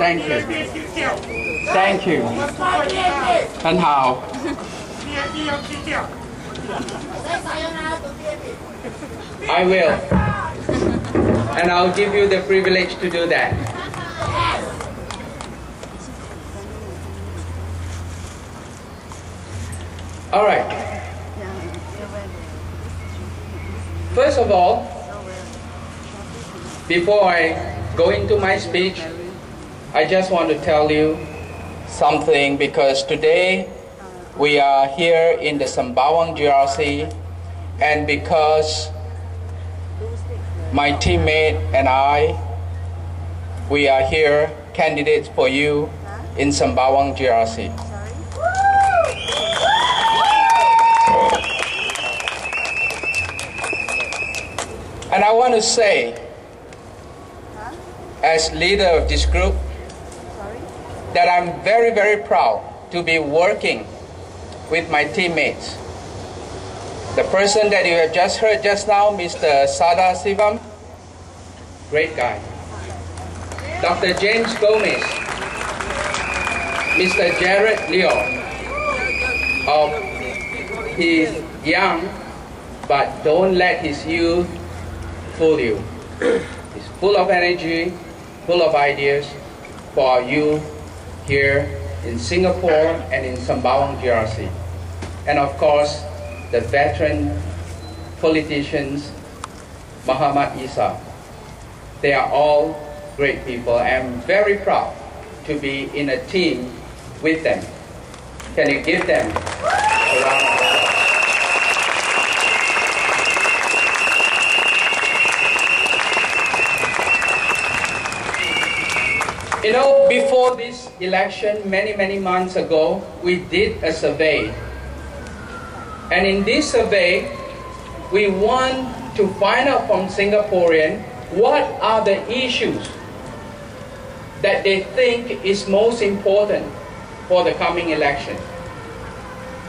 Thank you. Thank you. 很好。I will. And I'll give you the privilege to do that. All right. First of all, before I go into my speech, I just want to tell you something, because today we are here in the Sembawang GRC, and because my teammate and I, we are here candidates for you in Sembawang GRC. And I want to say, as leader of this group, that I'm very, very proud to be working with my teammates. The person that you have just heard just now, Mr. Sada Sivam, great guy. Dr. James Gomez, Mr. Jared Leo, he's young, but don't let his youth fool you. He's full of energy, full of ideas for our youth here in Singapore and in Sembawang GRC. And of course, the veteran politicians, Muhammad Isa. They are all great people. I'm very proud to be in a team with them. Can you give them a round of applause? You know, before this election, many months ago, we did a survey. And in this survey, we want to find out from Singaporeans what are the issues that they think is most important for the coming election.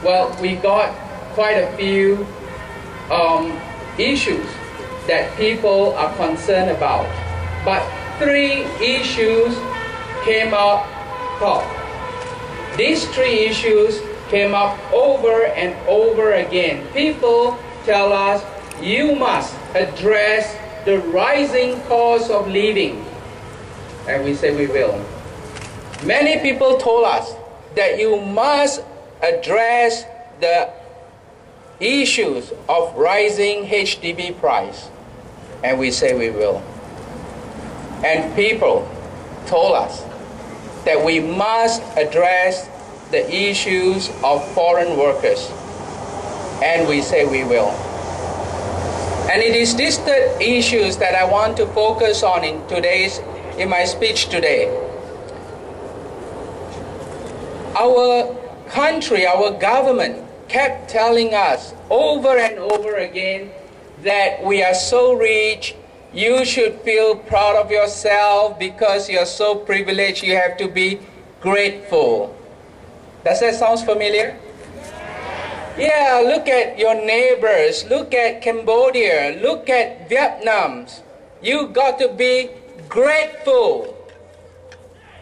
Well, we got quite a few issues that people are concerned about. But 3 issues came up top. These 3 issues came up over and over again. People tell us, you must address the rising cost of living. And we say we will. Many people told us that you must address the issues of rising HDB price. And we say we will. And people told us that we must address the issues of foreign workers, and we say we will. And it is these 3 issues that I want to focus on in my speech today. Our country, our government kept telling us over and over again that we are so rich. You should feel proud of yourself because you're so privileged. You have to be grateful. Does that sound familiar? Yeah, look at your neighbors. Look at Cambodia. Look at Vietnam. You got to be grateful.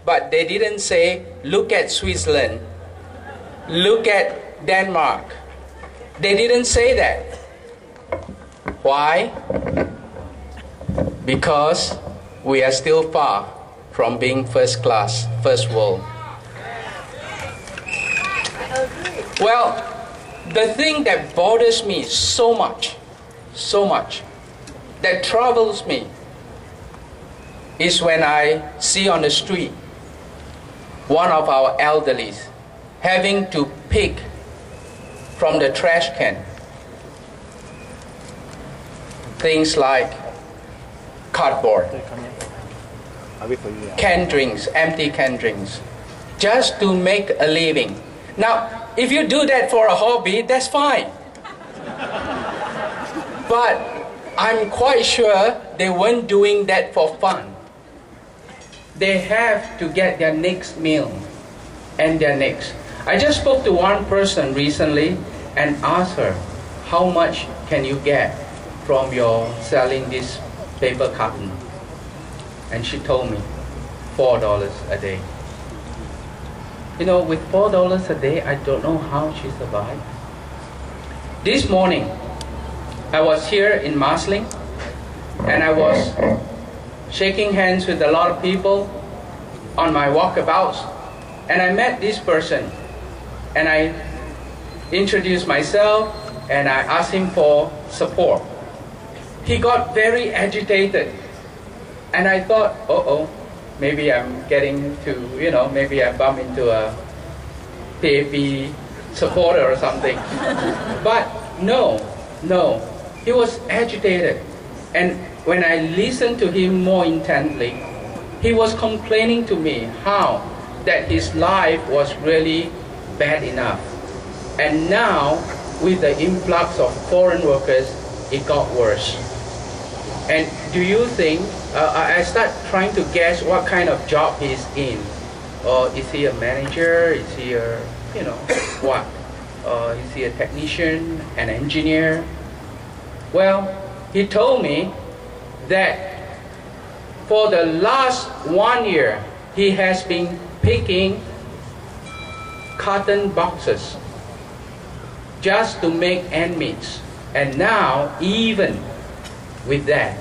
But they didn't say, look at Switzerland. Look at Denmark. They didn't say that. Why? Because we are still far from being first class, first world. Well, the thing that bothers me so much, that troubles me, is when I see on the street one of our elderlies having to pick from the trash can things like cardboard, canned drinks, empty canned drinks, just to make a living. Now, if you do that for a hobby, that's fine. But I'm quite sure they weren't doing that for fun. They have to get their next meal and their next. I just spoke to one person recently and asked her, how much can you get from your selling this paper carton? And she told me, $4 a day. You know, with $4 a day, I don't know how she survived. This morning, I was here in Marsiling, and I was shaking hands with a lot of people on my walkabouts, and I met this person, and I introduced myself, and I asked him for support. He got very agitated, and I thought, uh-oh, maybe I'm getting to, you know, maybe I bump into a PAP supporter or something. But no, he was agitated. And when I listened to him more intently, he was complaining to me how that his life was really bad enough. And now, with the influx of foreign workers, it got worse. And do you think, I start trying to guess what kind of job he's in. Is he a manager? Is he a, you know, what? Is he a technician, an engineer? Well, he told me that for the last 1 year, he has been picking carton boxes just to make ends meet. And now, even with that,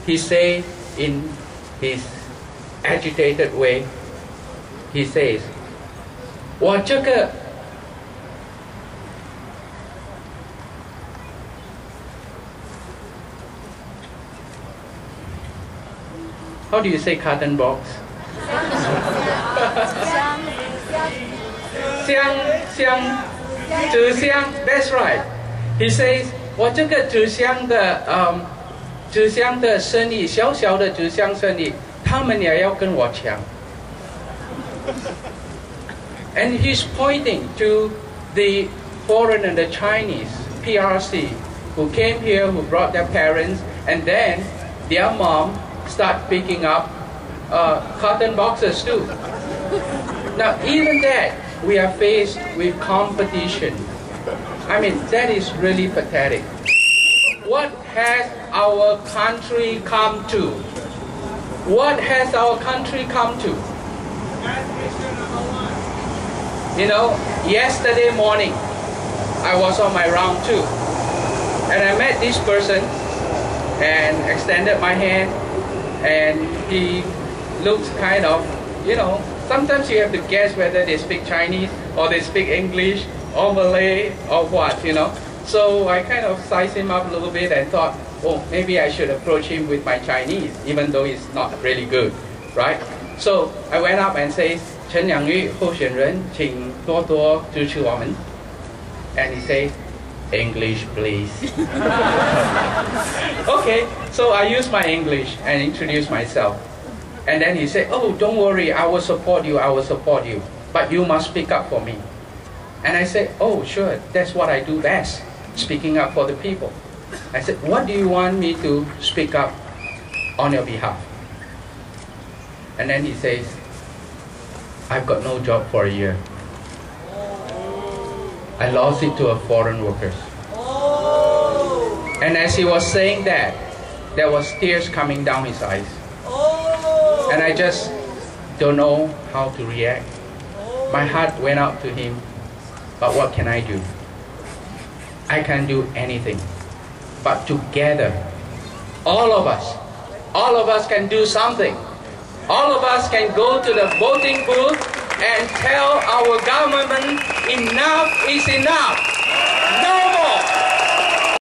he says in his agitated way, he says, 我这个 How do you say carton box? 纸箱 That's right. He says, 我这个纸箱的生意，小小的纸箱生意，他们也要跟我抢。And he's pointing to the foreigner, the Chinese PRC, who came here, who brought their parents, and then their mom start picking up carton boxes too. Now, even that, we are faced with competition. I mean, that is really pathetic. What has our country come to? What has our country come to? You know, yesterday morning, I was on my round 2, and I met this person and extended my hand, and he looks kind of, you know, sometimes you have to guess whether they speak Chinese or they speak English or Malay or what, you know. So I kind of sized him up a little bit and thought, oh, maybe I should approach him with my Chinese, even though it's not really good, right? So I went up and said, 陈良玉候选人，请多多支持我们. And he said, English, please. Okay, so I used my English and introduced myself. And then he said, oh, don't worry, I will support you, but you must speak up for me. And I said, oh, sure, that's what I do best, speaking up for the people. I said, what do you want me to speak up on your behalf? And then he says, I've got no job for a year. I lost it to a foreign workers. And as he was saying that, there was tears coming down his eyes. And I just don't know how to react. My heart went out to him, but what can I do? I can't do anything. But together, all of us can do something. All of us can go to the voting booth and tell our government enough is enough.